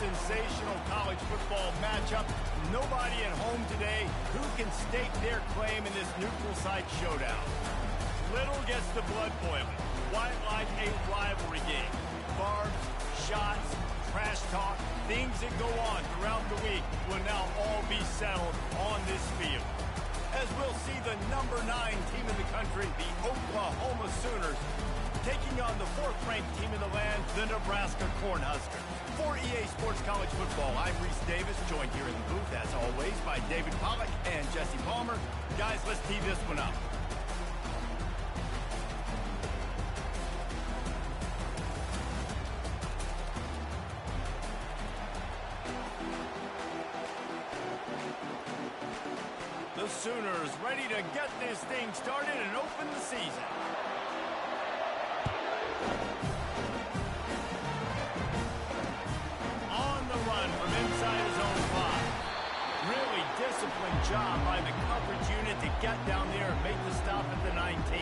sensational college football matchup. Nobody at home today who can stake their claim in this neutral site showdown. Little gets the blood boiling. Quite like a rivalry game. Barbs, shots, trash talk, things that go on throughout the week will now all be settled on this field. As we'll see the number 9 team in the country, the Oklahoma Sooners, taking on the 4th-ranked team in the land, the Nebraska Cornhuskers. For EA Sports College Football, I'm Reese Davis, joined here in the booth, as always, by David Pollack and Jesse Palmer. Guys, let's tee this one up. The Sooners ready to get this thing started and open the season. On the run from inside his own 5. Really disciplined job by the coverage unit to get down there and make the stop at the 19.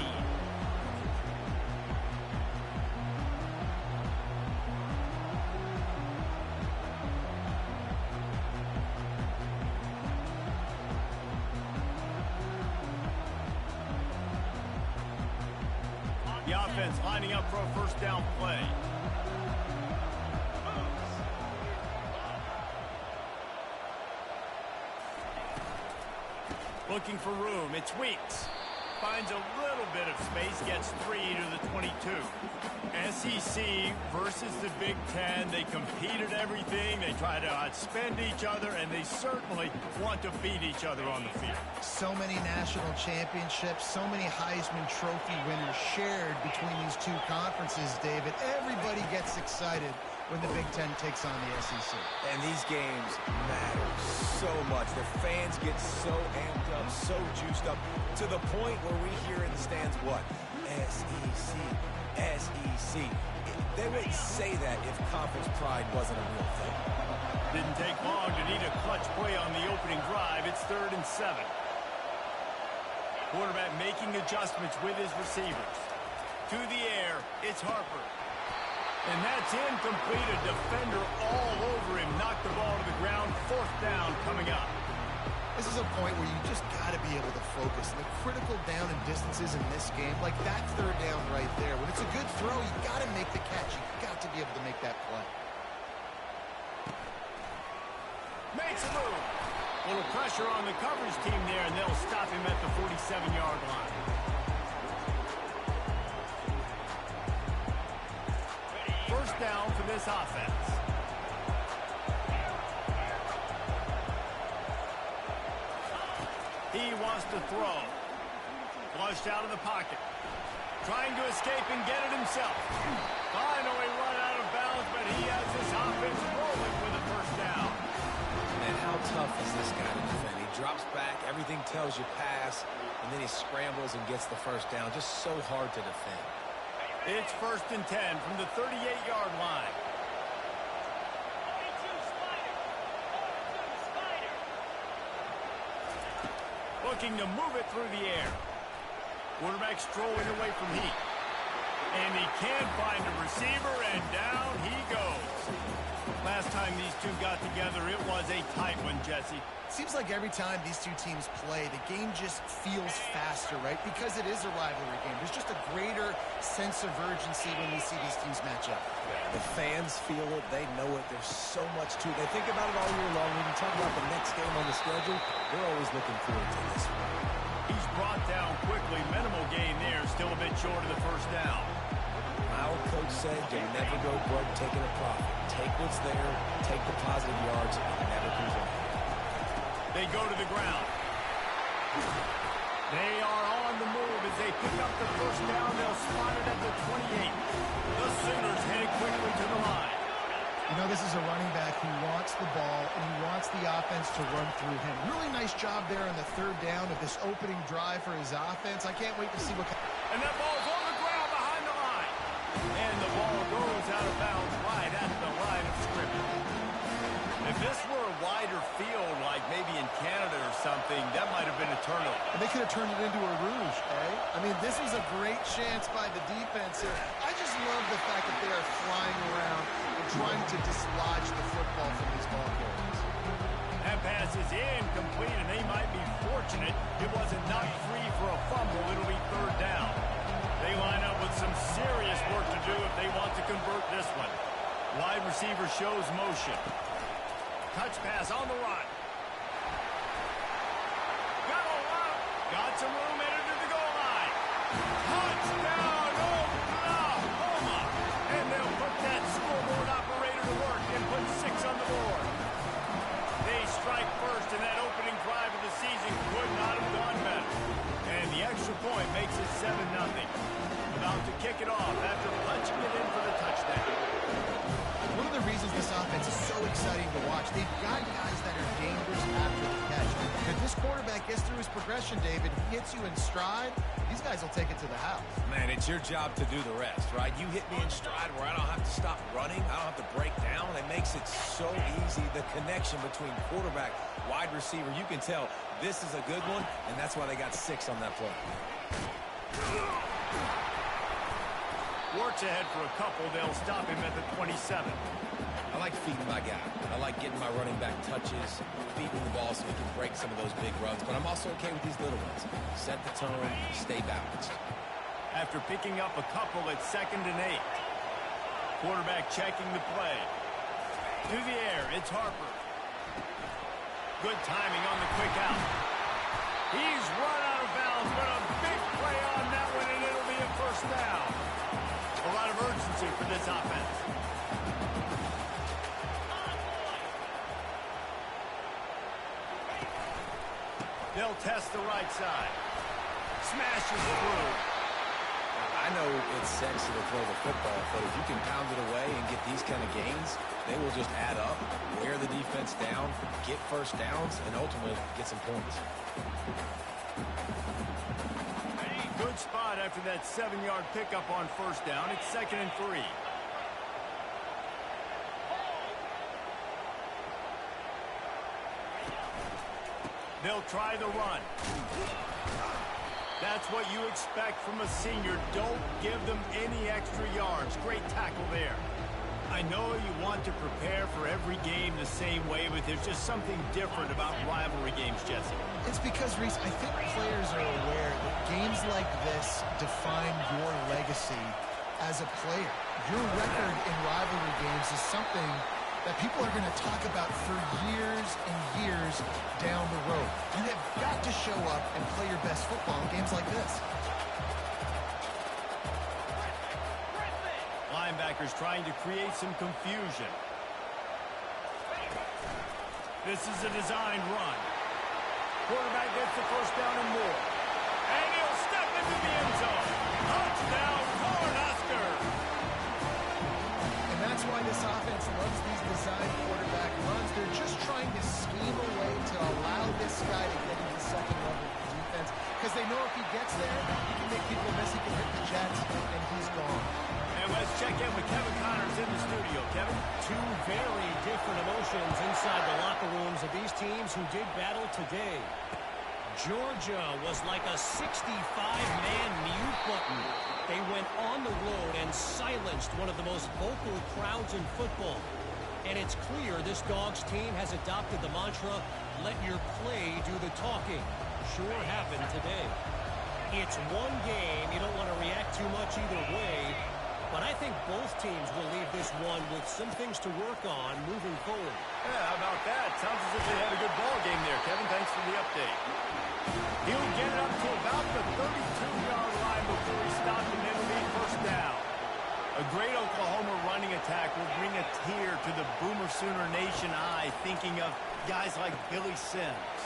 The offense lining up for a first down play. Looking for room, it's Weeks. Finds a little bit of space, gets 3 to the 22. SEC versus the Big Ten. They compete at everything. They try to outspend each other, and they certainly want to beat each other on the field. So many national championships, so many Heisman Trophy winners shared between these two conferences, David. Everybody gets excited when the Big Ten takes on the SEC. And these games matter so much. The fans get so amped up, so juiced up, to the point where we hear in the stands, what? SEC, SEC. They wouldn't say that if conference pride wasn't a real thing. Didn't take long to need a clutch play on the opening drive. It's 3rd and 7. Quarterback making adjustments with his receivers. To the air, it's Harper. And that's incomplete. A defender all over him. Knocked the ball to the ground. 4th down coming up. This is a point where you just got to be able to focus. The critical down and distances in this game, like that 3rd down right there. When it's a good throw, you got to make the catch. You got to be able to make that play. Makes a move. A little pressure on the coverage team there, and they'll stop him at the 47-yard line. First down for this offense. He wants to throw. Flushed out of the pocket. Trying to escape and get it himself. Finally run out of bounds, but he has this offense rolling with a first down. And how tough is this guy to defend? He drops back, everything tells you pass, and then he scrambles and gets the first down. Just so hard to defend. It's 1st and 10 from the 38-yard line. Looking to move it through the air. Quarterback strolling away from heat. And he can't find a receiver, and down he goes. Last time these two got together, it was a tight one, Jesse. Seems like every time these two teams play, the game just feels faster, right? Because it is a rivalry game. There's just a greater sense of urgency when we see these teams match up. The fans feel it. They know it. There's so much to it. They think about it all year long. When you talk about the next game on the schedule, they're always looking forward to this one. He's brought down quickly. Minimal gain there. Still a bit short of the first down. Our coach said you'll never go broke taking a profit. Take what's there, take the positive yards, and never complain. They go to the ground. They are on the move as they pick up the first down. They'll spot it at the 28. The Sooners heading quickly to the line. You know, this is a running back who wants the ball, and he wants the offense to run through him. Really nice job there on the 3rd down of this opening drive for his offense. I can't wait to see what... And that ball's on the ground behind the line. And the ball goes out of bounds right at the line of scrimmage. If this were a wider field, like maybe in Canada or something, that might have been a turnover. And they could have turned it into a rouge, eh? I mean, this was a great chance by the defense here. I just love the fact that they are flying around trying to dislodge the football from these ball carriers. That pass is incomplete, and they might be fortunate it wasn't knocked free for a fumble. It'll be third down. They line up with some serious work to do if they want to convert this one. Wide receiver shows motion. Touch pass on the run. Got some room, headed to the goal line. Touchdown, Oklahoma! And they'll put that scoreboard operator to work and put 6 on the board. They strike first, and that opening drive of the season could not have gone better. And the extra point makes it 7-0. About to kick it off after punching it in for the touchdown. One of the reasons this offense is so exciting to watch, they've got guys that are dangerous after the catch. If this quarterback gets through his progression, David, hits you in stride, these guys will take it to the house. Man, it's your job to do the rest, right? You hit me in stride where I don't have to stop running. I don't have to break down. It makes it so easy. The connection between quarterback, wide receiver, you can tell this is a good one, and that's why they got 6 on that play. Works ahead for a couple. They'll stop him at the 27. I like feeding my guy. I like getting my running back touches, feeding the ball so he can break some of those big runs. But I'm also okay with these little ones. Set the tone, stay balanced. After picking up a couple at 2nd and 8. Quarterback checking the play. To the air, it's Harper. Good timing on the quick out. He's run out of bounds, but a big play on that one, and it'll be a first down. A lot of urgency for this offense. They'll test the right side. Smashes through. I know it's sexy to throw the football, but if you can pound it away and get these kind of gains, they will just add up, wear the defense down, get first downs, and ultimately get some points. Good spot after that 7-yard pickup on first down. It's 2nd and 3. They'll try the run. That's what you expect from a senior. Don't give them any extra yards. Great tackle there. I know you want to prepare for every game the same way, but there's just something different about rivalry games, Jesse. It's because, Reese, I think players are aware that games like this define your legacy as a player. Your record in rivalry games is something that people are going to talk about for years and years down the road. You have got to show up and play your best football in games like this. Linebackers trying to create some confusion. This is a designed run. Quarterback gets the first down and more. And he'll step into the end zone. Touchdown, Cornhuskers! And that's why this offense loves these designed quarterback runs. They're just trying to scheme a way to allow this guy to get into the second level of the defense, because they know if he gets there, he can make people miss, he can hit the Jets, and he's gone. And let's check in with Kevin Connors in the studio. Kevin? 2 very different emotions inside the locker rooms of these teams who did battle today. Georgia was like a 65-man mute button. They went on the road and silenced one of the most vocal crowds in football. And it's clear this Dogs team has adopted the mantra, let your play do the talking. Sure happened today. It's one game. You don't want to react too much either way. But I think both teams will leave this one with some things to work on moving forward. Yeah, how about that? Sounds as if they had a good ball game there, Kevin. Thanks for the update. He'll get it up to about the 32-yard line before he stops, and it'll be first down. A great Oklahoma running attack will bring a tear to the Boomer Sooner Nation eye, thinking of guys like Billy Sims.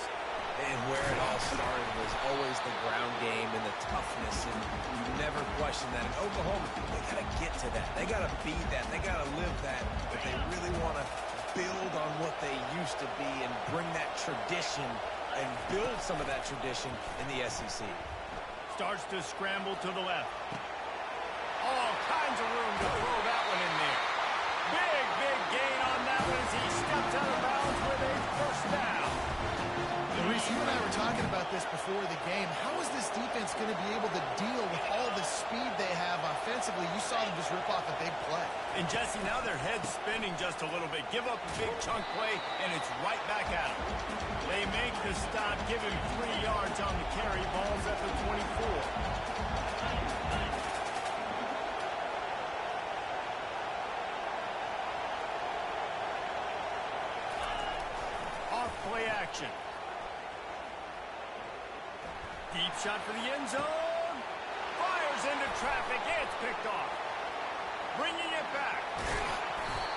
And where it all started was always the ground game and the toughness, and you never question that. In Oklahoma, they got to get to that. They got to be that. They got to live that if they really want to build on what they used to be and bring that tradition and build some of that tradition in the SEC. Starts to scramble to the left. All kinds of room to throw that one in there. Big gain on that one as he steps out of bounds with a first down. Reese, you and I were talking about this before the game. How is this defense going to be able to deal with all the speed they have offensively? You saw them just rip off a big play. And Jesse, now their head's spinning just a little bit. Give up a big chunk play, and it's right back at them. They make the stop, give him 3 yards on the carry. Ball's at the 24. Play action. Deep shot for the end zone. Fires into traffic. It's picked off. Bringing it back.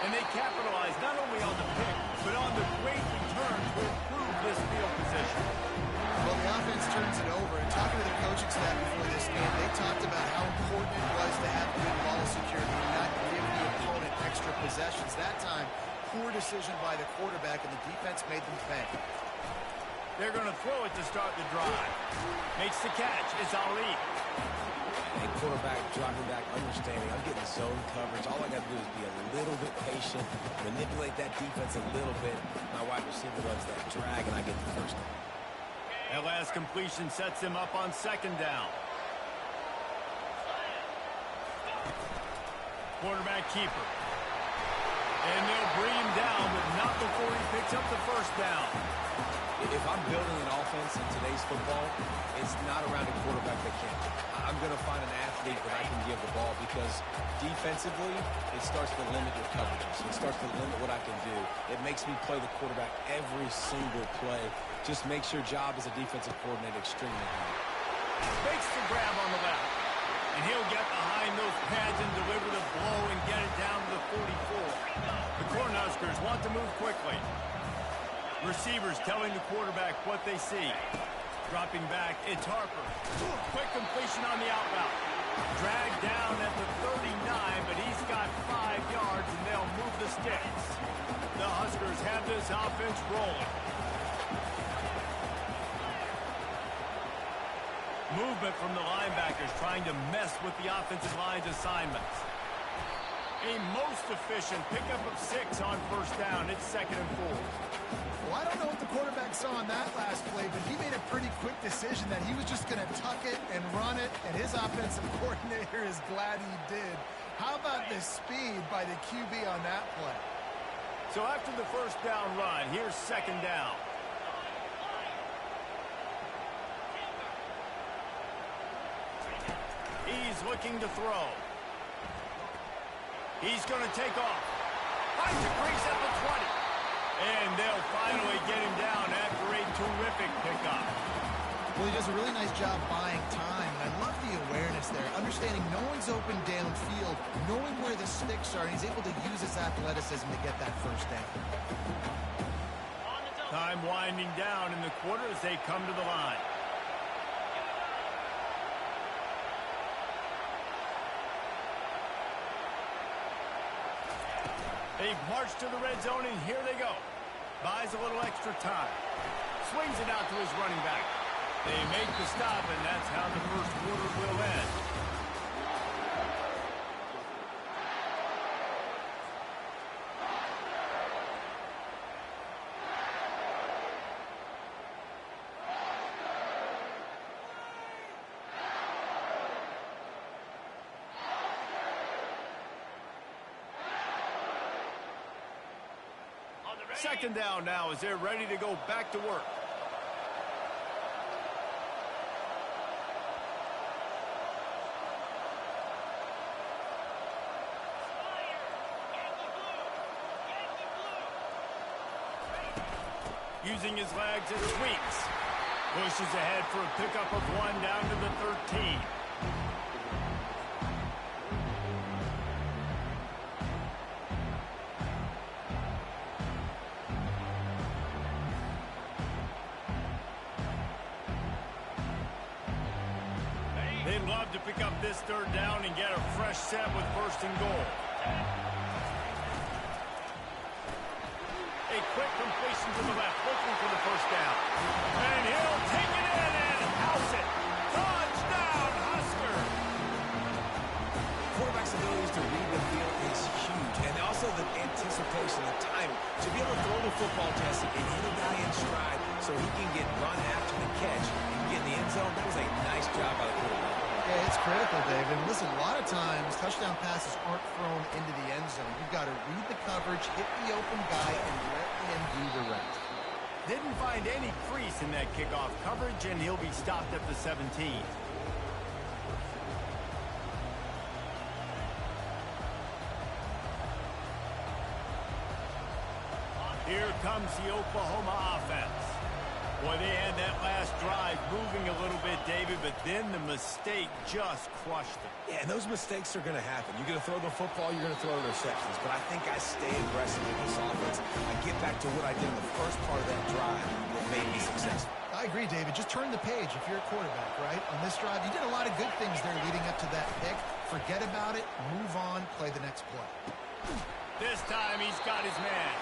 And they capitalize not only on the pick, but on the great return to improve this field position. Well, the offense turns it over. And talking to the coaching staff before this game, they talked about how important it was to have good ball security and not give the opponent extra possessions. That time, poor decision by the quarterback, and the defense made them pay. They're going to throw it to start the drive. Makes the catch. It's Ali. And quarterback dropping back, understanding I'm getting zone coverage. All I got to do is be a little bit patient, manipulate that defense a little bit. My wide receiver runs that drag, and I get the first down. That last completion sets him up on second down. Quarterback keeper. And they'll bring him down, but not before he picks up the first down. If I'm building an offense in today's football, it's not around a quarterback that can't. I'm going to find an athlete that I can give the ball, because defensively, it starts to limit your coverages. It starts to limit what I can do. It makes me play the quarterback every single play. Just makes your job as a defensive coordinator extremely hard. Makes the grab on the left. And he'll get behind those pads and deliver the blow and get it down to the 44. The Cornhuskers want to move quickly. Receivers telling the quarterback what they see. Dropping back, it's Harper. Quick completion on the out route. Dragged down at the 39, but he's got 5 yards, and they'll move the sticks. The Huskers have this offense rolling. Movement from the linebackers trying to mess with the offensive line's assignments. A most efficient pickup of 6 on first down. It's 2nd and 4. Well, I don't know what the quarterback saw on that last play, but he made a pretty quick decision that he was just going to tuck it and run it, and his offensive coordinator is glad he did. How about the speed by the QB on that play? So after the first down run, here's 2nd down. He's looking to throw. He's going to take off. Finds a crease at the 20. And they'll finally get him down after a terrific pickup. Well, he does a really nice job buying time, and I love the awareness there. Understanding no one's open downfield, knowing where the sticks are, and he's able to use his athleticism to get that first down. Time winding down in the quarter as they come to the line. They've marched to the red zone, and here they go. Buys a little extra time. Swings it out to his running back. They make the stop, and that's how the first quarter will end. Second down now as they're ready to go back to work. Using his legs, it sweeps. Pushes ahead for a pickup of 1 down to the 13. They'd love to pick up this 3rd down and get a fresh set with 1st and goal. A quick completion to the left, looking for the 1st down. And he'll take it in and house it. Touchdown, Husker! Quarterback's abilities to read the field is huge, and also the anticipation, the timing. To be able to throw the football, Jesse, and hit a guy in stride so he can get run after the catch and get in the end zone, that was a nice job by the quarterback. Yeah, it's critical, David. And listen, a lot of times, touchdown passes aren't thrown into the end zone. You've got to read the coverage, hit the open guy, and let him do the rest. Didn't find any crease in that kickoff coverage, and he'll be stopped at the 17. Here comes the Oklahoma offense. Boy, they had that last drive moving a little bit, David, but then the mistake just crushed them. Yeah, and those mistakes are going to happen. You're going to throw the football, you're going to throw interceptions. But I think I stay aggressive with this offense. I get back to what I did in the first part of that drive that made me successful. I agree, David. Just turn the page if you're a quarterback, right? On this drive, you did a lot of good things there leading up to that pick. Forget about it, move on, play the next play. This time he's got his man.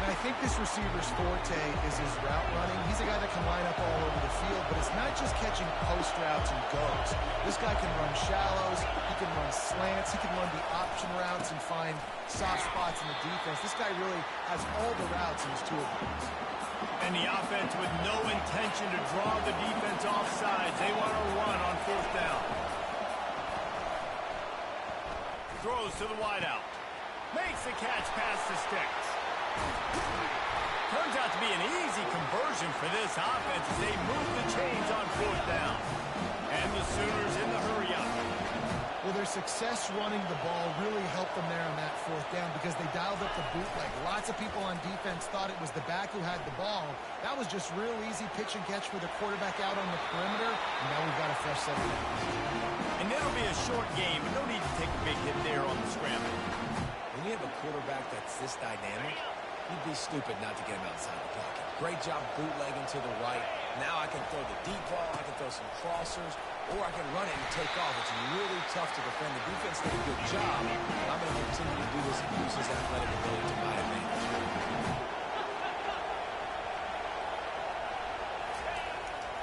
And I think this receiver's forte is his route running. He's a guy that can line up all over the field, but it's not just catching post routes and goes. This guy can run shallows, he can run slants, he can run the option routes and find soft spots in the defense. This guy really has all the routes in his toolbox. And the offense with no intention to draw the defense off sides. They want to run on fourth down. Throws to the wideout. Makes the catch past the sticks. Turns out to be an easy conversion for this offense as they move the chains on fourth down. And the Sooners in the hurry-up. Well, their success running the ball really helped them there on that fourth down because they dialed up the bootleg. Lots of people on defense thought it was the back who had the ball. That was just real easy pitch and catch for the quarterback out on the perimeter. And now we've got a fresh set of downs. And it'll be a short game, but no need to take a big hit there on the scramble. When you have a quarterback that's this dynamic, you'd be stupid not to get him outside the pocket. Great job bootlegging to the right. Now I can throw the deep ball, I can throw some crossers, or I can run it and take off. It's really tough to defend. The defense did a good job, but I'm going to continue to do this and use his athletic ability to my advantage.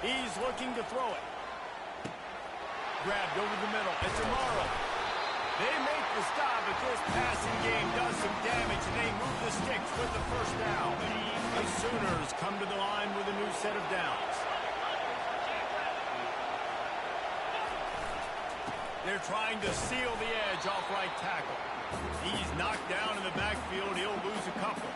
He's looking to throw it. Grabbed over the middle. It's Amaro. They make the stop, but this passing game does some damage, and they move the sticks with the first down. The Sooners come to the line with a new set of downs. They're trying to seal the edge off right tackle. He's knocked down in the backfield. He'll lose a couple.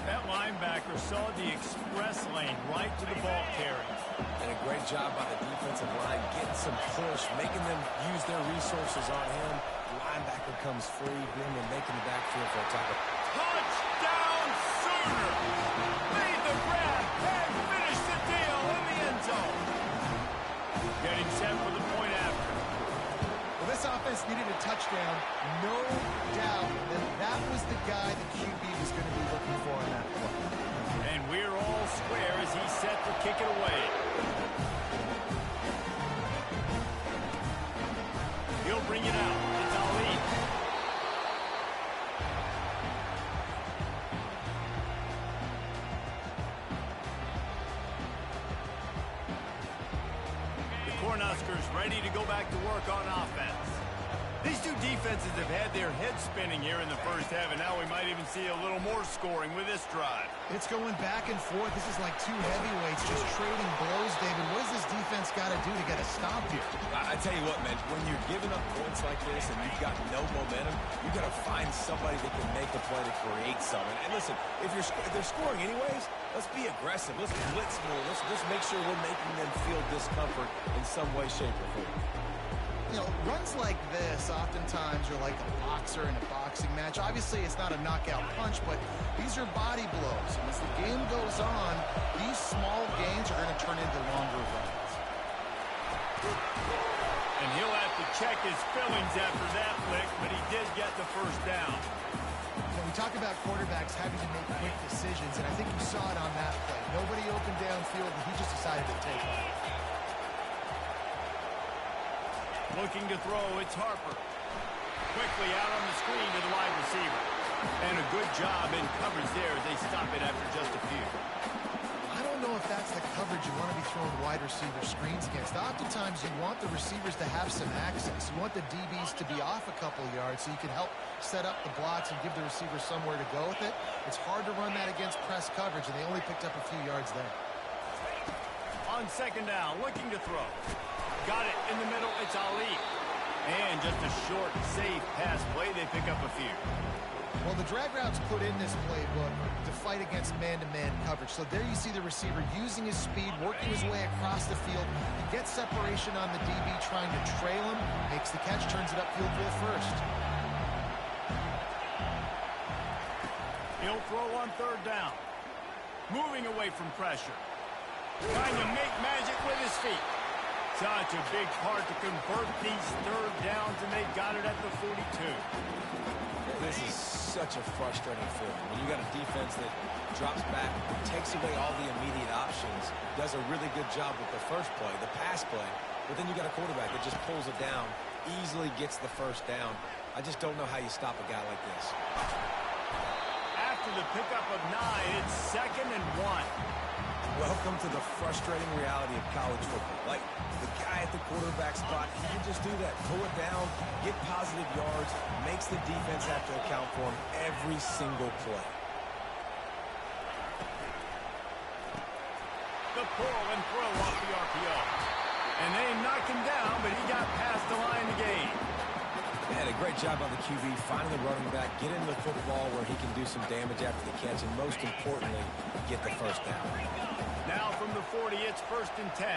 That linebacker saw the express lane right to the ball carrier. And a great job by the defensive line, getting some push, making them use their resources on him. The linebacker comes free, Greenman making the backfield for a tackle. Touchdown, Sooners! Made the grab and finish the deal in the end zone. Getting set for the point after. Well, this offense needed a touchdown, no doubt that was the guy the QB was going to be looking for in that play. And we're all square as he's set to kick it away. He'll bring it out. It's Ali. The Cornhuskers ready to go back to work on offense. These two defenses have had their heads spinning here in the first half, and now we might even see a little more scoring with this drive. It's going back and forth. This is like two heavyweights just trading blows, David. What does this defense got to do to get a stop here? I tell you what, man, when you're giving up points like this and you've got no momentum, you got to find somebody that can make a play to create something. And listen, if they're scoring anyways, let's be aggressive. Let's blitz more. Let's make sure we're making them feel discomfort in some way, shape, or form. You know, runs like this oftentimes are like a boxer in a boxing match. Obviously, it's not a knockout punch, but these are body blows. And as the game goes on, these small gains are going to turn into longer runs. And he'll have to check his fillings after that lick, but he did get the first down. When we talk about quarterbacks having to make quick decisions, and I think you saw it on that play. Nobody open downfield, and he just decided to take off. Looking to throw, it's Harper. Quickly out on the screen to the wide receiver. And a good job in coverage there as they stop it after just a few. I don't know if that's the coverage you want to be throwing wide receiver screens against. Oftentimes you want the receivers to have some access. You want the DBs to be off a couple yards so you can help set up the blocks and give the receiver somewhere to go with it. It's hard to run that against press coverage, and they only picked up a few yards there. On On second down, looking to throw. Got it in the middle. It's Ali. And just a short, safe pass play. They pick up a few. Well, the drag routes put in this playbook to fight against man-to-man coverage. So there you see the receiver using his speed, working his way across the field. He gets separation on the DB, trying to trail him, makes the catch, turns it upfield for the first. He'll throw on third down. Moving away from pressure. Trying to make magic with his feet. Such a big part to convert these third downs, and they got it at the 42. This is such a frustrating feeling. When you got a defense that drops back, takes away all the immediate options, does a really good job with the first play, the pass play, but then you got a quarterback that just pulls it down, easily gets the first down. I just don't know how you stop a guy like this. After the pickup of 9, it's 2nd and 1. Welcome to the frustrating reality of college football. Like, the guy at the quarterback spot, he can just do that. Pull it down, get positive yards, makes the defense have to account for him every single play. The pull and throw off the RPO. And they knocked him down, but he got past the line to gain. Man, a great job on the QB, finding the running back, get into the football where he can do some damage after the catch, and most importantly, get the first down. Now from the 40, it's 1st and 10.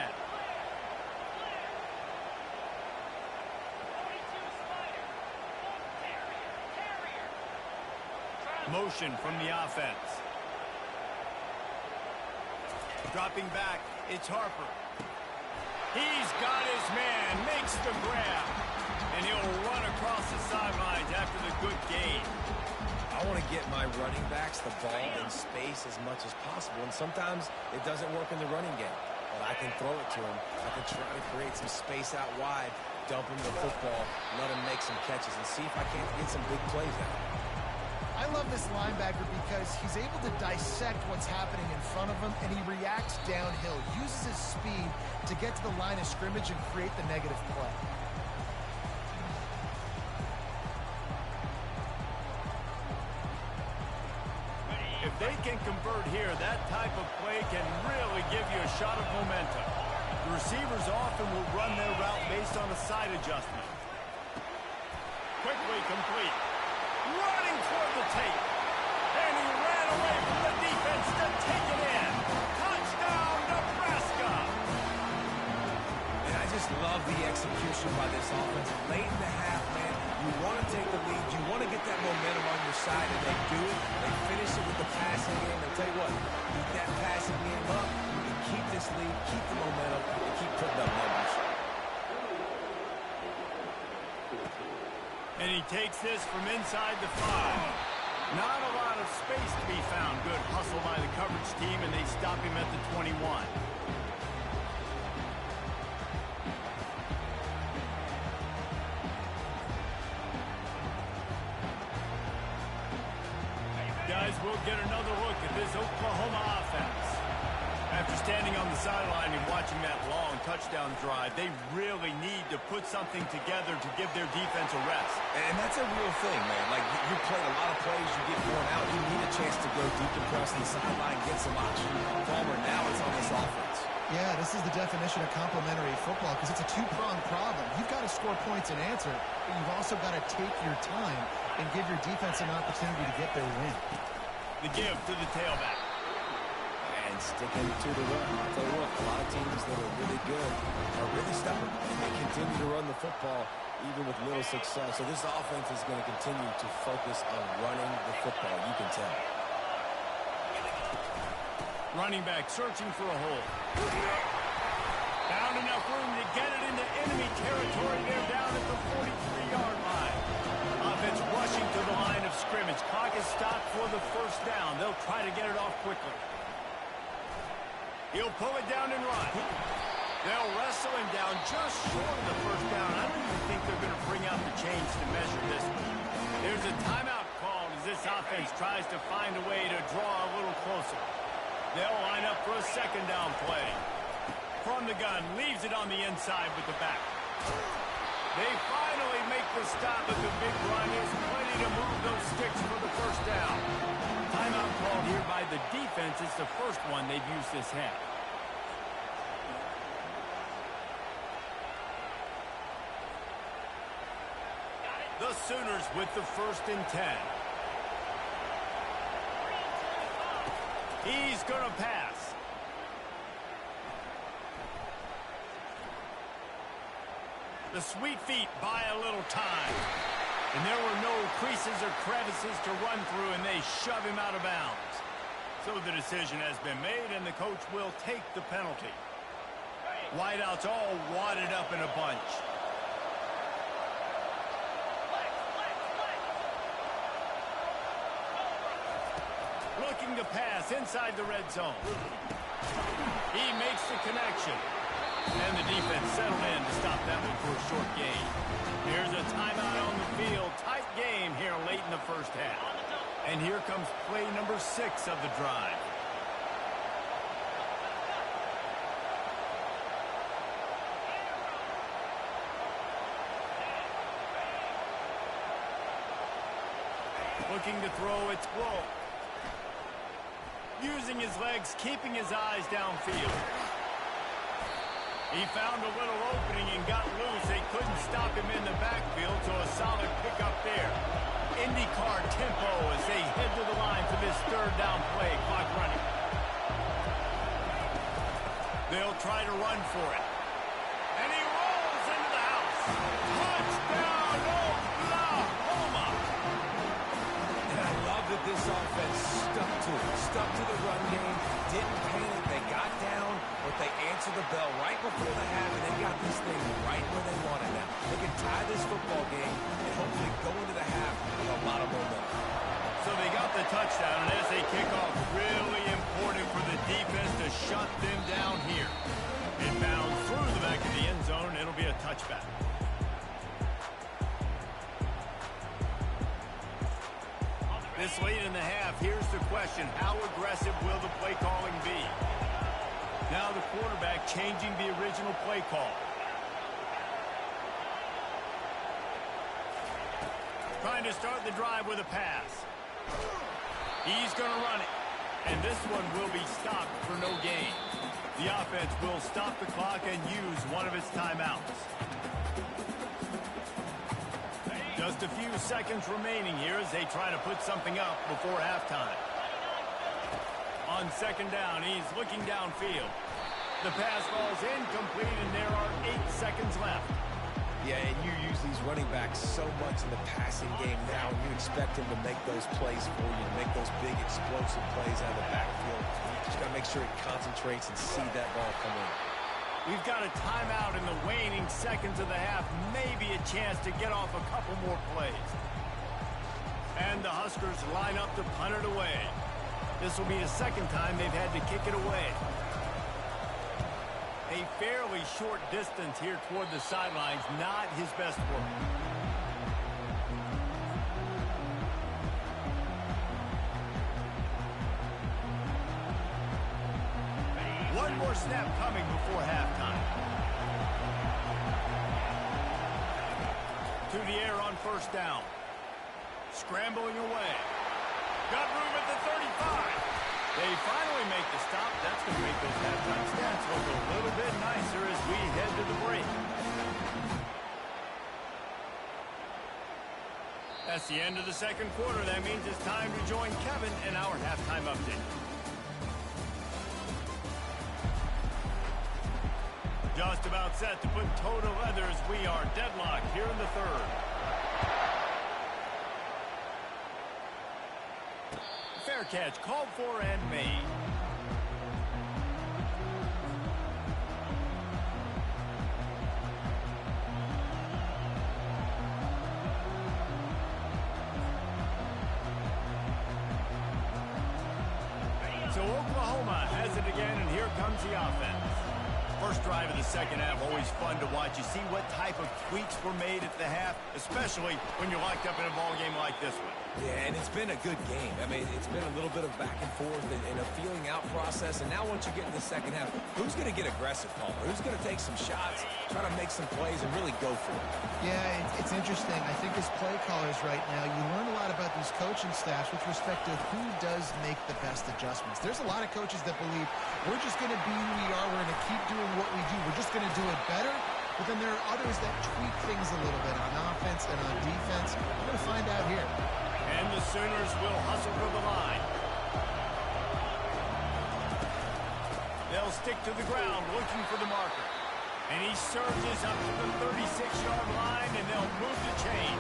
Motion from the offense. Dropping back, it's Harper. He's got his man, makes the grab. And he'll run across the sidelines after the good gain. I want to get my running backs the ball in space as much as possible, and sometimes it doesn't work in the running game. But I can throw it to him. I can try to create some space out wide, dump him the football, let him make some catches, and see if I can't get some big plays out. I love this linebacker because he's able to dissect what's happening in front of him, and he reacts downhill, uses his speed to get to the line of scrimmage and create the negative play. If they can convert here, that type of play can really give you a shot of momentum. The receivers often will run their route based on a side adjustment. Quickly complete. Running toward the tape. And he ran away from the defense to take it in. Touchdown, Nebraska! And I just love the execution by this offense. Late in the half, man, you want to take the lead. You want to get that momentum on your side, and they do it. They finish it with the passing game. I'll tell you what, keep that passing game up. You can keep this lead, keep the momentum, and keep putting up numbers. And he takes this from inside the 5. Not a lot of space to be found. Good hustle by the coverage team, and they stop him at the 21. Guys, we'll get another look at this Oklahoma offense. After standing on the sideline and watching that long touchdown drive, they really need to put something together to give their defense a rest. And that's a real thing, man. Like, you played a lot of plays, you get worn out, you need a chance to go deep and press the sideline, get some oxygen. Palmer, now it's on this offense. Yeah, this is the definition of complementary football because it's a two-pronged problem. You've got to score points and answer, but you've also got to take your time and give your defense an opportunity to get their win. The give to the tailback. And sticking to the run. I'll tell you what, a lot of teams that are really good are really stubborn. And they continue to run the football even with little success. So this offense is going to continue to focus on running the football. You can tell. Running back searching for a hole. Found enough room to get it into enemy territory. They're down at the 43-yard line. Offense rushing to the line of scrimmage. Clock is stopped for the first down. They'll try to get it off quickly. He'll pull it down and run. They'll wrestle him down just short of the first down. I don't even think they're going to bring out the chains to measure this one. There's a timeout called as this offense tries to find a way to draw a little closer. They'll line up for a second down play. From the gun, leaves it on the inside with the back. They finally make the stop, but the big run is plenty to move those sticks for the first down. Timeout called here by the defense. It's the first one they've used this half. The Sooners with the 1st and 10. He's going to pass. The sweet feet buy a little time. And there were no creases or crevices to run through, and they shove him out of bounds. So the decision has been made, and the coach will take the penalty. Wideouts all wadded up in a bunch. Looking to pass inside the red zone. He makes the connection. And the defense settled in to stop that one for a short gain. Here's a timeout on the field. Tight game here late in the first half. And here comes play number 6 of the drive. Looking to throw, it's Wolf. Using his legs, keeping his eyes downfield. He found a little opening and got loose. They couldn't stop him in the backfield, so a solid pickup there. IndyCar tempo as they head to the line for this 3rd down play. Clock running. They'll try to run for it. And he rolls into the house. Touchdown, Oklahoma! And I love that this offense stuck to it. Stuck to the run game. Didn't panic. They got down, but they answered the bell right before the half, and they got this thing right where they wanted now. They can tie this football game and hopefully go into the half with a lot of momentum. So they got the touchdown, and as they kick off, really important for the defense to shut them down here. Inbound through the back of the end zone, it'll be a touchback. This late in the half, here's the question. How aggressive will the play calling be? Now the quarterback changing the original play call. Trying to start the drive with a pass. He's going to run it. And this one will be stopped for no gain. The offense will stop the clock and use one of its timeouts. Just a few seconds remaining here as they try to put something up before halftime. On 2nd down, he's looking downfield. The pass falls incomplete, and there are 8 seconds left. Yeah, and you use these running backs so much in the passing game now, and you expect them to make those plays for you, to make those big explosive plays out of the backfield. You just got to make sure he concentrates and see that ball come in. We've got a timeout in the waning seconds of the half. Maybe a chance to get off a couple more plays. And the Huskers line up to punt it away. This will be the 2nd time they've had to kick it away. A fairly short distance here toward the sidelines. Not his best work. One more snap coming before halftime. To the air on 1st down. Scrambling away. Got room at the 35. They finally make the stop. That's going to make those halftime stats look a little bit nicer as we head to the break. That's the end of the 2nd quarter. That means it's time to join Kevin in our halftime update. Just about set to put toe to leather as we are deadlocked here in the 3rd. Fair catch called for and made. So Oklahoma has it again, and here comes the offense. First drive of the 2nd half, always fun to watch. You see what type of tweaks were made at the half, especially when you're locked up in a ball game like this one. Yeah, and it's been a good game. I mean, it's been a little bit of back and forth and a feeling out process. And now once you get in the 2nd half, who's going to get aggressive, Paul? Who's going to take some shots, try to make some plays, and really go for it? Yeah, it's interesting. I think as play callers right now, you learn a lot about these coaching staffs with respect to who does make the best adjustments. There's a lot of coaches that believe we're just going to be who we are. We're going to keep doing what we do. We're just going to do it better. But then there are others that tweak things a little bit on offense and on defense. We're going to find out here. And the Sooners will hustle for the line. They'll stick to the ground looking for the marker. And he surges up to the 36-yard line, and they'll move the chain.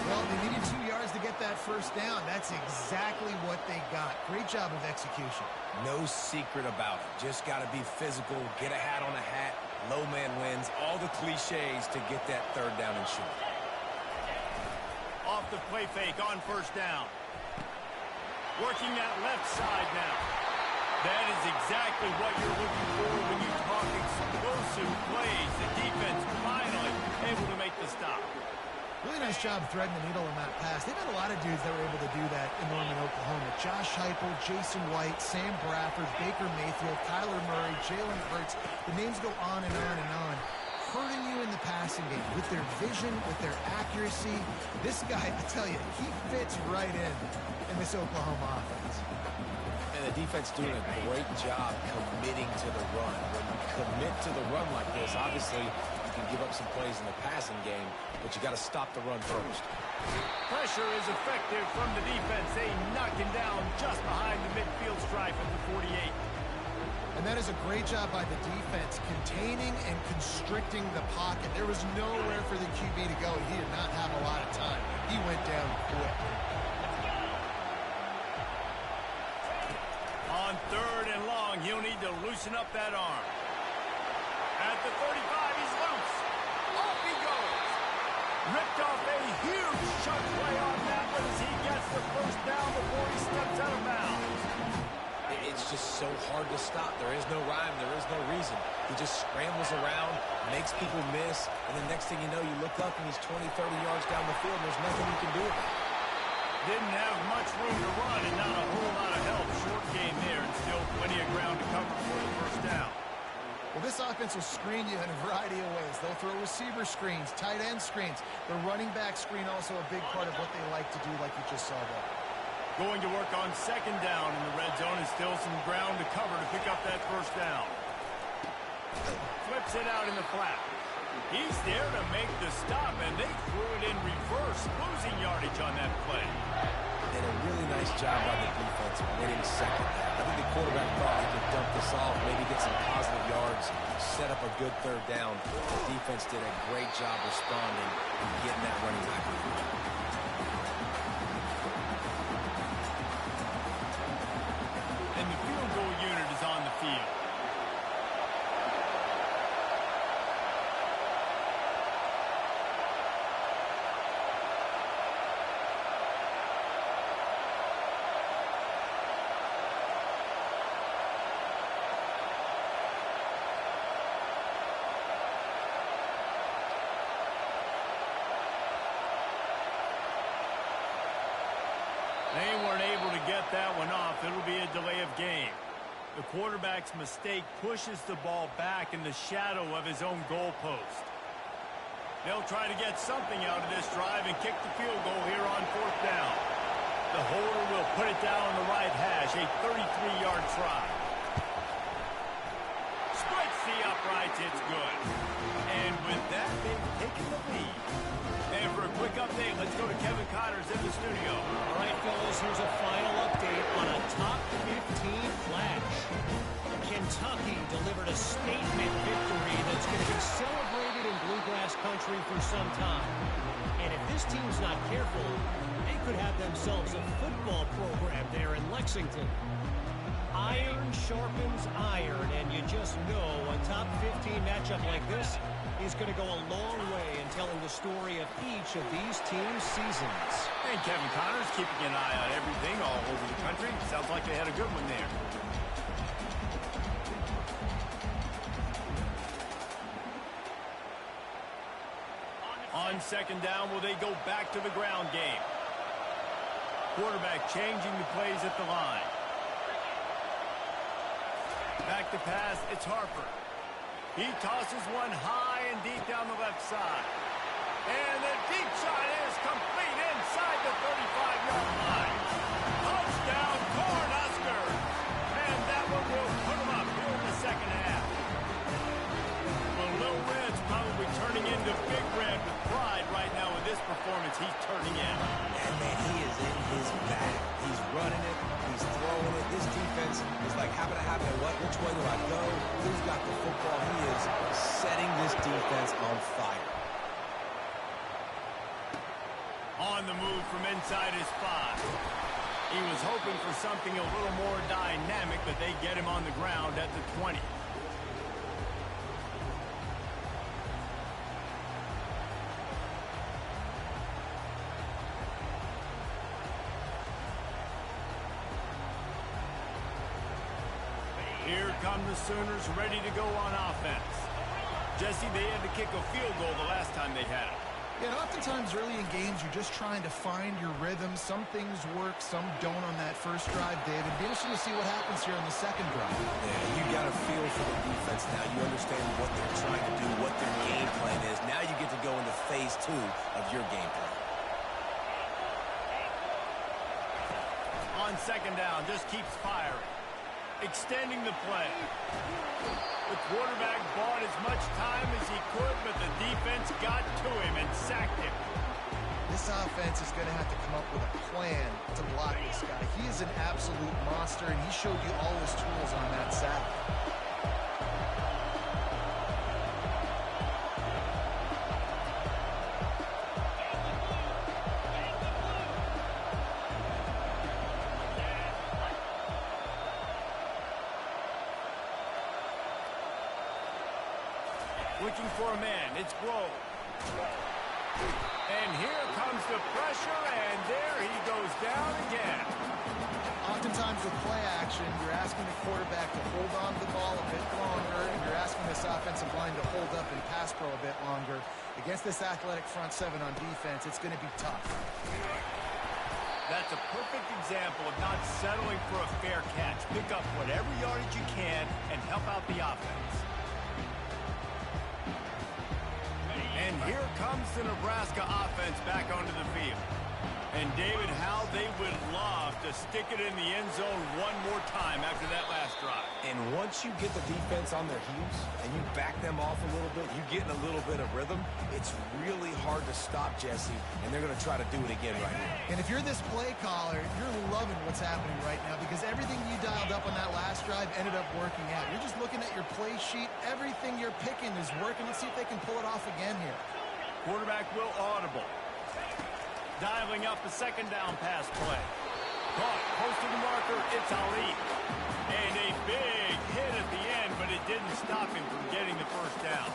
Well, they needed 2 yards to get that first down. That's exactly what they got. Great job of execution. No secret about it. Just got to be physical, get a hat on a hat, low man wins, all the cliches to get that third down and short. Off the play fake on first down. Working that left side now. That is exactly what you're looking for when you talk explosive plays. The defense finally able to make the stop. Really nice job threading the needle on that pass. They've had a lot of dudes that were able to do that in Norman, Oklahoma. Josh Heupel, Jason White, Sam Bradford, Baker Mayfield, Kyler Murray, Jalen Hurts. The names go on and on and on. Hurting you in the passing game with their vision, with their accuracy. This guy, I tell you, he fits right in this Oklahoma offense. And the defense doing a great job committing to the run. When you commit to the run like this, obviously you can give up some plays in the passing game, but you got to stop the run first. Pressure is effective from the defense. They knock him down just behind the midfield stripe at the 48. And that is a great job by the defense, containing and constricting the pocket. There was nowhere for the QB to go. He did not have a lot of time. He went down quick. On third and long, he'll need to loosen up that arm. At the 35, he's loose. Off he goes. Ripped off a huge chunk play on that one as he gets the first down before he steps out of bounds. It's just so hard to stop. There is no rhyme. There is no reason. He just scrambles around, makes people miss, and the next thing you know, you look up and he's 20, 30 yards down the field, and there's nothing you can do about it. Didn't have much room to run and not a whole lot of help. Short game there and still plenty of ground to cover for the first down. Well, this offense will screen you in a variety of ways. They'll throw receiver screens, tight end screens. The running back screen also a big part of what they like to do, like you just saw there. Going to work on second down in the red zone and still some ground to cover to pick up that first down. Flips it out in the flat. He's there to make the stop, and they threw it in reverse, losing yardage on that play. And a really nice job by the defense winning second down. I think the quarterback thought he could dump this off, maybe get some positive yards, set up a good third down. The defense did a great job responding and getting that running back. And the field goal unit is on the field. They weren't able to get that one off. It'll be a delay of game. The quarterback's mistake pushes the ball back in the shadow of his own goalpost. They'll try to get something out of this drive and kick the field goal here on fourth down. The holder will put it down on the right hash, a 33-yard try. Splits the uprights, it's good. And with that, they've taken the lead. And for a quick update, let's go to Kevin Connors in the studio. All right, fellas, here's a final update on a top 15 flash. Kentucky delivered a statement victory that's going to be celebrated in Bluegrass country for some time. And if this team's not careful, they could have themselves a football program there in Lexington. Iron sharpens iron, and you just know a top 15 matchup like this is going to go a long way in telling the story of each of these teams' seasons. And Kevin Connors keeping an eye on everything all over the country. Sounds like they had a good one there. On second down, will they go back to the ground game? Quarterback changing the plays at the line. Back to pass, it's Harper. He tosses one high and deep down the left side. And the deep shot is complete inside the 35-yard line. Touchdown, Cornhuskers! And that one will put them up here in the second half. Well, Little Red's probably defense on fire. On the move from inside his 5. He was hoping for something a little more dynamic, but they get him on the ground at the 20. Here come the Sooners ready to go on offense. Jesse, they had to kick a field goal the last time they had it. Yeah, and oftentimes early in games, you're just trying to find your rhythm. Some things work, some don't on that first drive, David. Be interesting to see what happens here on the second drive. Yeah, you got a feel for the defense now. You understand what they're trying to do, what their game plan is. Now you get to go into phase 2 of your game plan. On second down, just keeps firing. Extending the play. The quarterback bought as much time as he could, but the defense got to him and sacked him. This offense is going to have to come up with a plan to block this guy. He is an absolute monster, and he showed you all his tools on that sack. Looking for a man. It's Blow. And here comes the pressure, and there he goes down again. Oftentimes with play action, you're asking the quarterback to hold on to the ball a bit longer, and you're asking this offensive line to hold up and pass pro a bit longer. Against this athletic front 7 on defense, it's going to be tough. That's a perfect example of not settling for a fair catch. Pick up whatever yardage you can and help out the offense. And here comes the Nebraska offense back onto the field. And David, how they would love to stick it in the end zone one more time after that last drive. And once you get the defense on their heels and you back them off a little bit, you get in a little bit of rhythm, it's really hard to stop Jesse, and they're going to try to do it again right here. And if you're this play caller, you're loving what's happening right now because everything you dialed up on that last drive ended up working out. You're just looking at your play sheet. Everything you're picking is working. Let's see if they can pull it off again here. Quarterback will audible. Dialing up a second down pass play. Caught, close to the marker, it's Ali. And a big hit at the end, but it didn't stop him from getting the first down.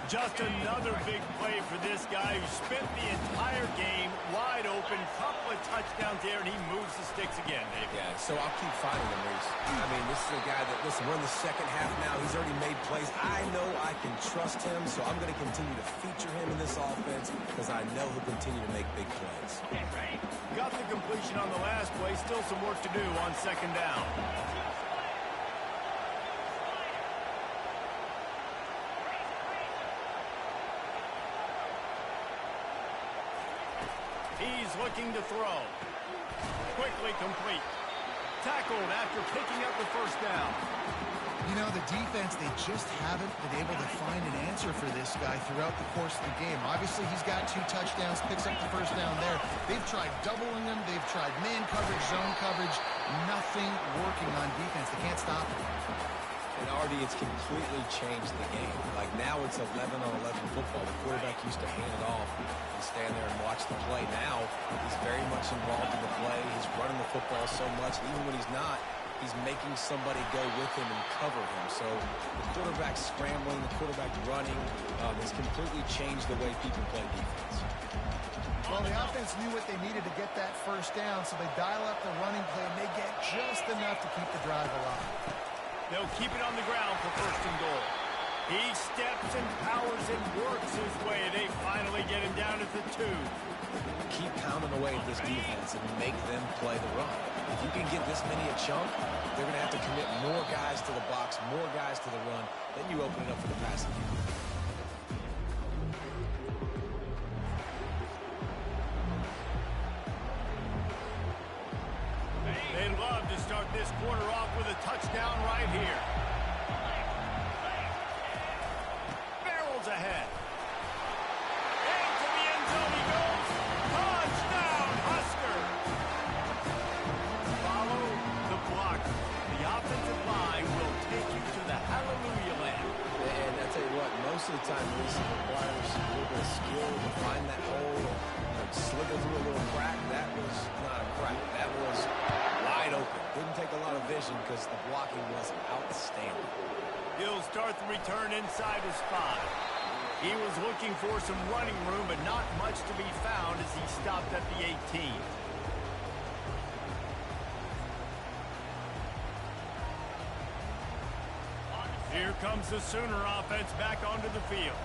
Just another big play for this guy who spent the entire game wide open, couple of touchdowns there, and he moves the sticks again, Dave. Yeah, so I'll keep finding him, Reese. I mean, this is a guy that, listen, we're in the second half now. He's already made plays. I know I can trust him, so I'm going to continue to feature him in this offense because I know he'll continue to make big plays. Got the completion on the last play. Still some work to do on second down. He's looking to throw. Quickly complete. Tackled after picking up the first down. You know, the defense, they just haven't been able to find an answer for this guy throughout the course of the game. Obviously, he's got 2 touchdowns, picks up the first down there. They've tried doubling him. They've tried man coverage, zone coverage. Nothing working on defense. They can't stop him. And Artie, it's completely changed the game. Like now it's 11-on-11 football. The quarterback used to hand it off and stand there and watch the play. Now he's very much involved in the play. He's running the football so much. Even when he's not, he's making somebody go with him and cover him. So the quarterback scrambling, the quarterback running has completely changed the way people play defense. Well, the offense knew what they needed to get that first down, so they dial up the running play, and they get just enough to keep the drive alive. They'll keep it on the ground for first and goal. He steps and powers and works his way. They finally get him down at the 2. Keep pounding away at this defense and make them play the run. If you can get this many a chunk, they're going to have to commit more guys to the box, more guys to the run. Then you open it up for the passing game. They'd love to start this quarter off with a touchdown right here. Barrels ahead. Into the end zone he goes. Touchdown, Husker. Follow the block. The offensive line will take you to the hallelujah land. And I tell you what, most most of the time, Reese, it requires a little bit of skill to find that hole and slither through a little crack. That was not a crack. That was wide open. Didn't take a lot of vision because the blocking was outstanding. He'll start the return inside his 5. He was looking for some running room, but not much to be found as he stopped at the 18. Here comes the Sooner offense back onto the field.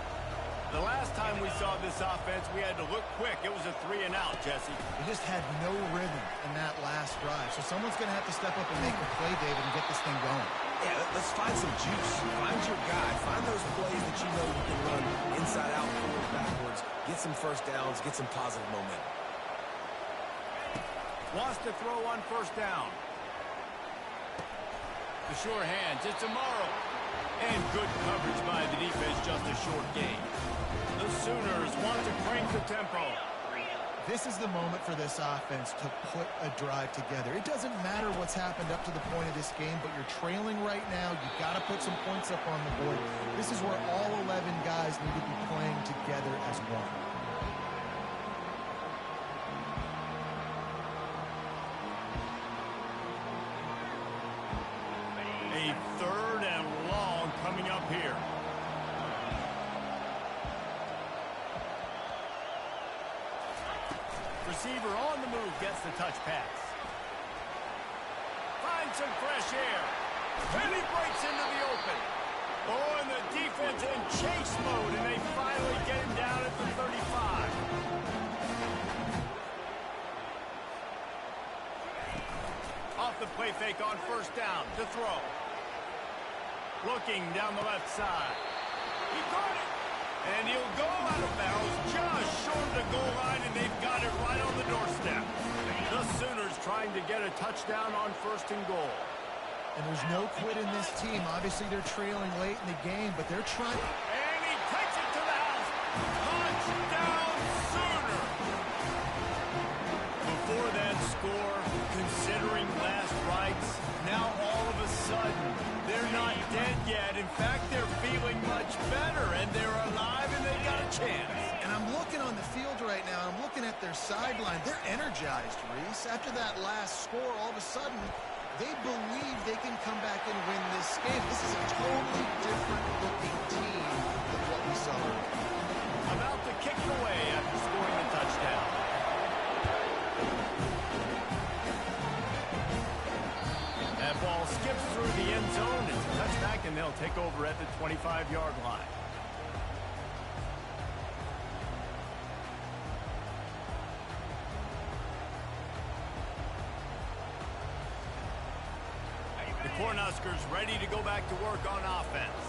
The last time we saw this offense, we had to look quick. It was a 3-and-out, Jesse. They just had no rhythm in that last drive. So someone's going to have to step up and make a play, David, and get this thing going. Yeah, let's find some juice. Find your guy. Find those plays that you know you can run inside out, forward, backwards. Get some first downs. Get some positive momentum. Wants to throw on first down. The sure hands. It's Amaro. And good coverage by the defense, just a short gain. The Sooners want to crank the tempo. This is the moment for this offense to put a drive together. It doesn't matter what's happened up to the point of this game, but you're trailing right now. You've got to put some points up on the board. This is where all 11 guys need to be playing together as one. A 3rd and long coming up here. Receiver on the move gets the touch pass. Finds some fresh air. And he breaks into the open. Oh, and the defense in chase mode, and they finally get him down at the 35. Off the play fake on first down to throw. Looking down the left side. He caught it. And he'll go out of bounds just short of the goal line, and they've got it right on the doorstep. The Sooners trying to get a touchdown on 1st and goal. And there's no quit in this team. Obviously, they're trailing late in the game, but they're trying. And he takes it to the house. Touchdown, Sooner. Before that score, considering last rites, now all of a sudden, they're not dead yet. In fact, they're feeling much better, and they're alive, and they've got a chance. And I'm looking on the field right now. I'm looking at their sideline. They're energized, Reese. After that last score, all of a sudden, they believe they can come back and win this game. This is a totally different-looking team than what we saw earlier. About to kick it away after scoring a touchdown. That ball skips through the end zone. It's a touchback, and they'll take over at the 25-yard line. The Cornhuskers ready to go back to work on offense.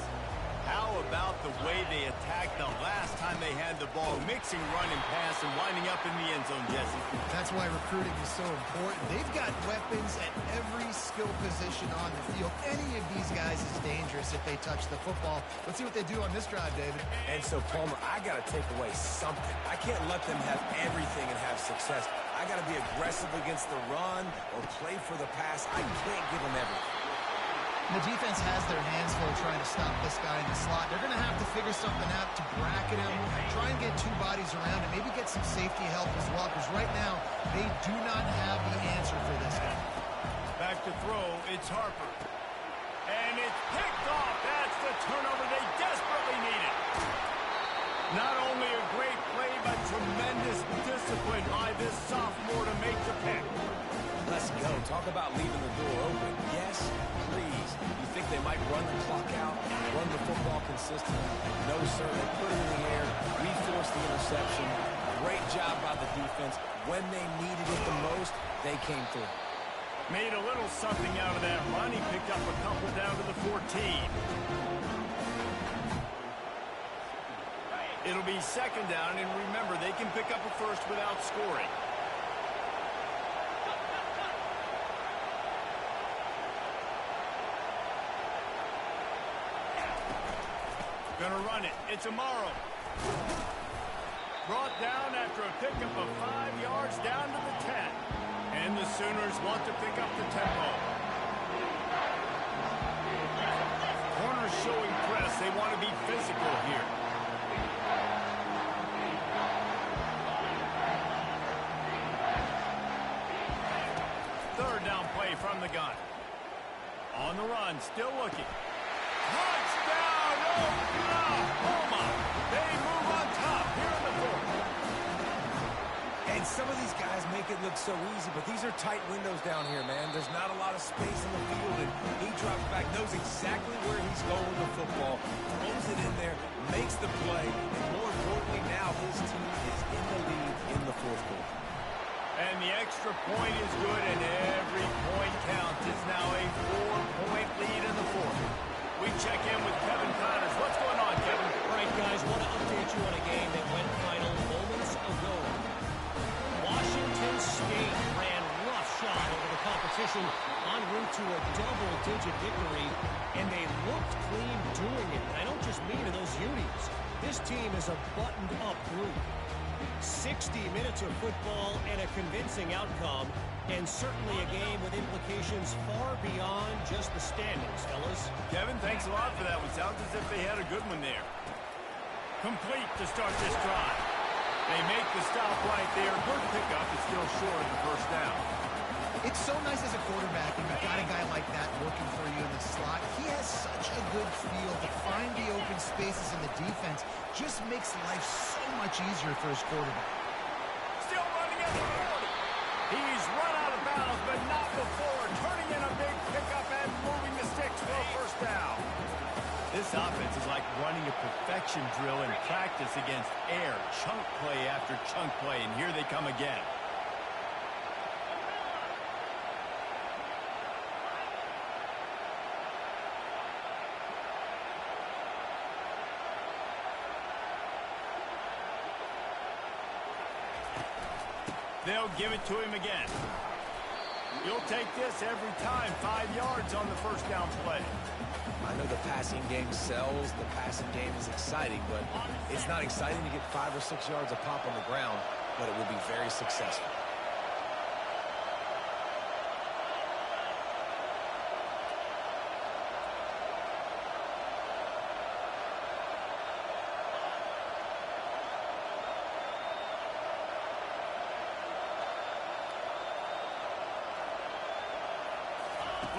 How about the way they attacked the last time they had the ball, mixing run and pass and winding up in the end zone, Jesse? That's why recruiting is so important. They've got weapons at every skill position on the field. Any of these guys is dangerous if they touch the football. Let's see what they do on this drive, David. And so, Palmer, I got to take away something. I can't let them have everything and have success. I got to be aggressive against the run or play for the pass. I can't give them everything. The defense has their hands full trying to stop this guy in the slot. They're going to have to figure something out to bracket him, try and get 2 bodies around him, maybe get some safety help as well, because right now they do not have the answer for this guy. Back to throw, it's Harper. And it's picked off. That's the turnover they desperately needed. Not only a great play, but tremendous discipline by this sophomore to make the pick. Let's go. Talk about leaving the door open. Yes, please. You think they might run the clock out, run the football consistently? No, sir. They put it in the air. We forced the interception. Great job by the defense. When they needed it the most, they came through. Made a little something out of that run. He picked up a couple down to the 14. It'll be 2nd down, and remember, they can pick up a first without scoring. Gonna run it. It's Amaro. Brought down after a pickup of 5 yards down to the 10. And the Sooners want to pick up the tempo. Corners showing press. They want to be physical here. the run, still looking. Touchdown, Oklahoma! They move on top here in the fourth. And some of these guys make it look so easy, but these are tight windows down here, man. There's not a lot of space in the field, and he drops back, knows exactly where he's going with the football, throws it in there, makes the play, and more importantly now, his team is in the lead in the fourth quarter. And the extra point is good, and every point counts. It's now a 4-point lead in the fourth. We check in with Kevin Connors. What's going on, Kevin? All right, guys, want to update you on a game that went final moments ago. Washington State ran roughshod over the competition en route to a double-digit victory, and they looked clean doing it. And I don't just mean in those unis. This team is a buttoned-up group. 60 minutes of football and a convincing outcome, and certainly a game with implications far beyond just the standings, fellas. Kevin, thanks a lot for that one. Sounds as if they had a good one there. Complete to start this drive. They make the stop right there. Good pickup is still short of the first down. It's so nice as a quarterback when you've got a guy like that working for you in the slot. He has such a good feel to find the open spaces in the defense. Just makes life so much easier for his quarterback. Still running at the 40. He's run out of bounds, but not before. Turning in a big pickup and moving the sticks for a first down. This offense is like running a perfection drill in practice against air. Chunk play after chunk play, and here they come again. They'll give it to him again. You'll take this every time. 5 yards on the first down play. I know the passing game sells, the passing game is exciting, but it's not exciting to get 5 or 6 yards a pop on the ground, but it will be very successful.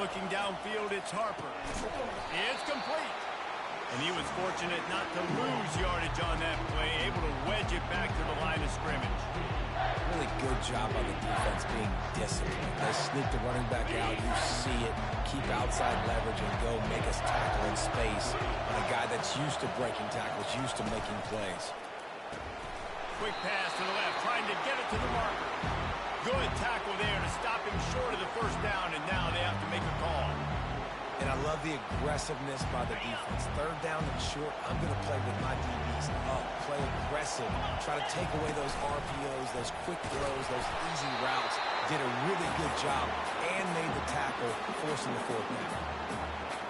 Looking downfield, it's Harper. It's complete. And he was fortunate not to lose yardage on that play, able to wedge it back to the line of scrimmage. Really good job by the defense being disciplined. They sneak the running back out. You see it. Keep outside leverage and go make us tackle in space on a guy that's used to breaking tackles, used to making plays. Quick pass to the left, trying to get it to the marker. Good tackle there to stop him short of the first down, and now they have to make a call. And I love the aggressiveness by the defense. Third down and short, I'm going to play with my DBs up, play aggressive, try to take away those RPOs, those quick throws, those easy routes. Did a really good job and made the tackle, forcing the fourth down.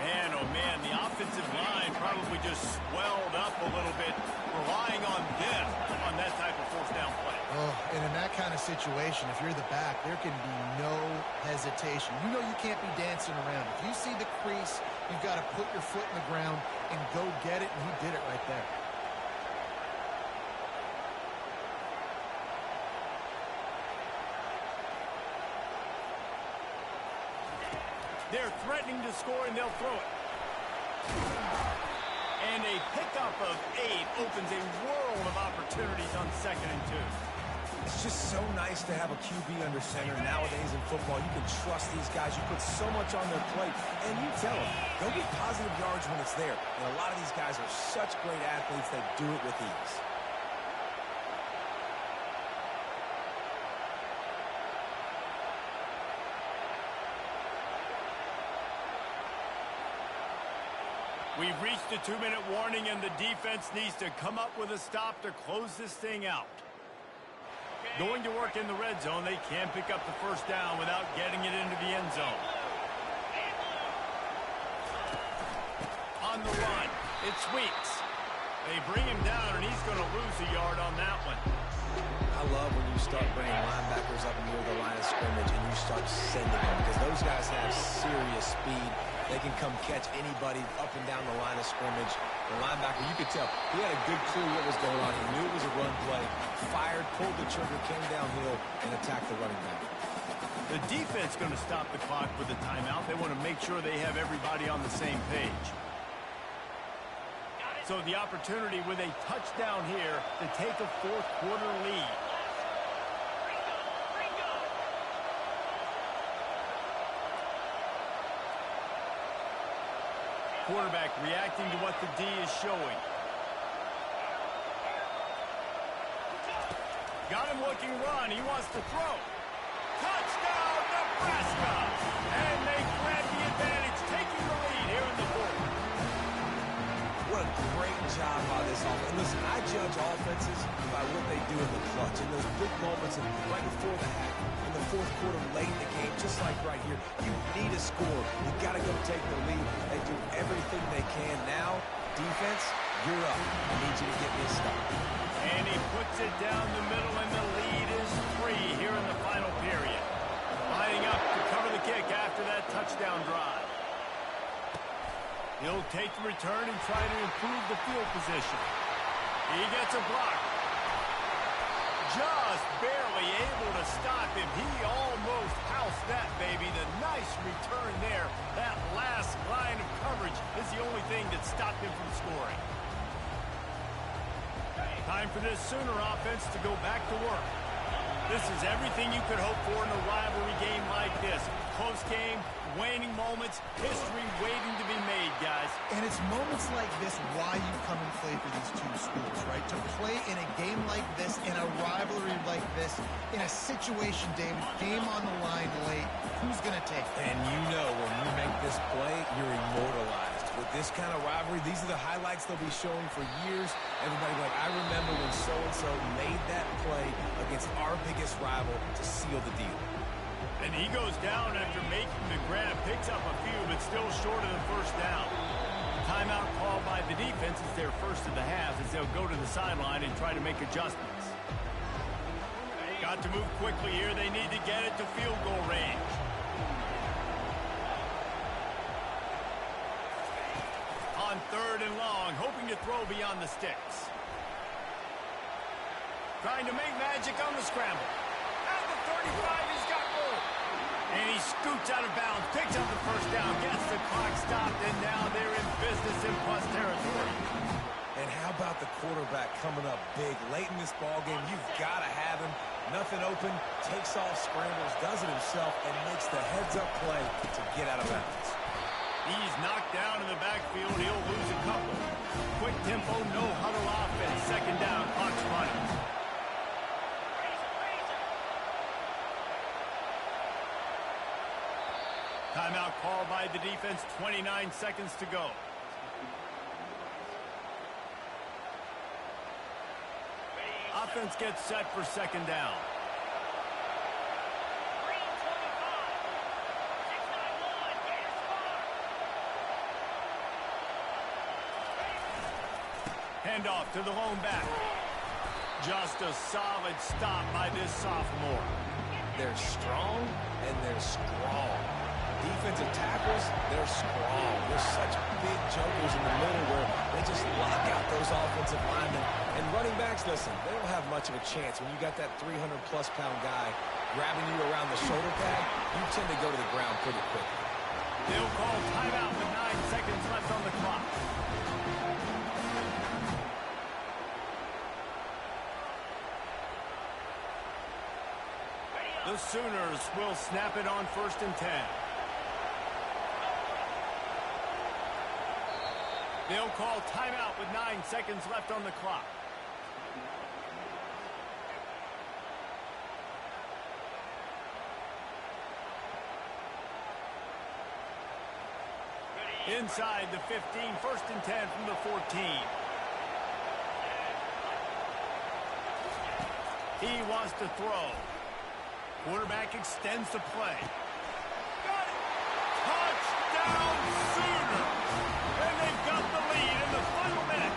Man, oh man, the offensive line probably just swelled up a little bit, relying on them on that type of fourth down play. Oh, and in that kind of situation, if you're the back, there can be no hesitation. You know you can't be dancing around. If you see the crease, you've got to put your foot in the ground and go get it, and he did it right there. They're threatening to score, and they'll throw it. And a pickup of 8 opens a world of opportunities on 2nd and 2. It's just so nice to have a QB under center nowadays in football. You can trust these guys. You put so much on their plate, and you tell them, they'll get positive yards when it's there. And a lot of these guys are such great athletes, they do it with ease. We've reached the 2-minute warning, and the defense needs to come up with a stop to close this thing out. Going to work in the red zone, they can't pick up the first down without getting it into the end zone. On the run, it's Weeks. They bring him down, and he's going to lose a yard on that one. I love when you start bringing linebackers up near the line of scrimmage and you start sending them, because those guys have serious speed. They can come catch anybody up and down the line of scrimmage. The linebacker, you could tell, he had a good clue what was going on. He knew it was a run play. Fired, pulled the trigger, came downhill, and attacked the running back. The defense going to stop the clock with a timeout. They want to make sure they have everybody on the same page. So the opportunity with a touchdown here to take a fourth quarter lead. Quarterback reacting to what the D is showing. Got him looking run. He wants to throw. Touchdown, Nebraska! And they grab the advantage, taking the lead here in the fourth. What a great job by this offense. And listen, I judge offenses by what they do in the clutch. In those big moments and right before the half, in the fourth quarter, late in the game, just like right here, you need a score. You got to go take the lead. They do everything they can. Now, defense, you're up. I need you to get me a stop. And he puts it down the middle, and the lead is 3 here in the final period. Lining up to cover the kick after that touchdown drive. He'll take the return and try to improve the field position. He gets a block. Just barely able to stop him. He almost housed that, baby. The nice return there. That last line of coverage is the only thing that stopped him from scoring. Time for this Sooner offense to go back to work. This is everything you could hope for in a rivalry game like this. Close game, waning moments, history waiting to be made, guys. And it's moments like this why you come and play for these two schools, right? To play in a game like this, in a rivalry like this, in a situation, David, game on the line late, who's going to take it? And you know when you make this play, you're immortalized. With this kind of rivalry, these are the highlights they'll be showing for years. Everybody like, I remember when so-and-so made that play against our biggest rival to seal the deal. And he goes down after making the grab, picks up a few, but still short of the first down. Timeout called by the defense is their first of the half as they'll go to the sideline and try to make adjustments. Got to move quickly here. They need to get it to field goal range. On 3rd and long, hoping to throw beyond the sticks. Trying to make magic on the scramble. At the 35, he's got room. And he scoots out of bounds, picks up the first down, gets the clock stopped, and now they're in business in plus territory. And how about the quarterback coming up big late in this ballgame? You've got to have him. Nothing open, takes off, scrambles, does it himself, and makes the heads-up play to get out of bounds. He's knocked down in the backfield. He'll lose a couple. Quick tempo, no huddle offense. 2nd down, clock's running. Timeout called by the defense. 29 seconds to go. Offense gets set for 2nd down. Handoff to the lone back. Just a solid stop by this sophomore. They're strong, and they're strong. Defensive tackles, they're strong. They're such big jokers in the middle where they just lock out those offensive linemen. And running backs, listen, they don't have much of a chance. When you got that 300-plus pound guy grabbing you around the shoulder pad, you tend to go to the ground pretty quickly. They'll call timeout with 9 seconds left on the clock. The Sooners will snap it on 1st and 10. They'll call timeout with 9 seconds left on the clock. Inside the 15, 1st and 10 from the 14. He wants to throw. Quarterback extends the play. Got it! Touchdown Sooners! And they've got the lead in the final minute.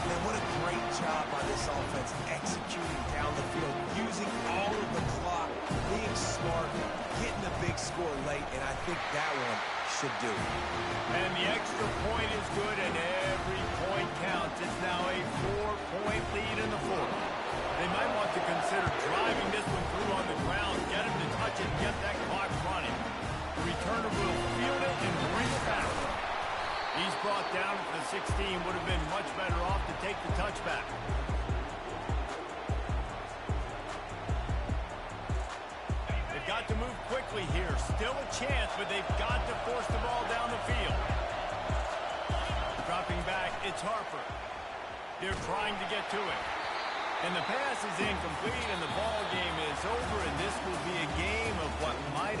Man, what a great job by this offense executing down the field, using all of the clock, being smart, getting a big score late, and I think that one should do it. And the extra point is good, and every point counts. It's now a 4-point lead in the fourth. They might want to consider driving this one through on the ground, get him to Still a chance, but they've got to force the ball down the field. Dropping back, it's Harper. They're trying to get to it. And the pass is incomplete, and the ball game is over, and this will be a game of what might have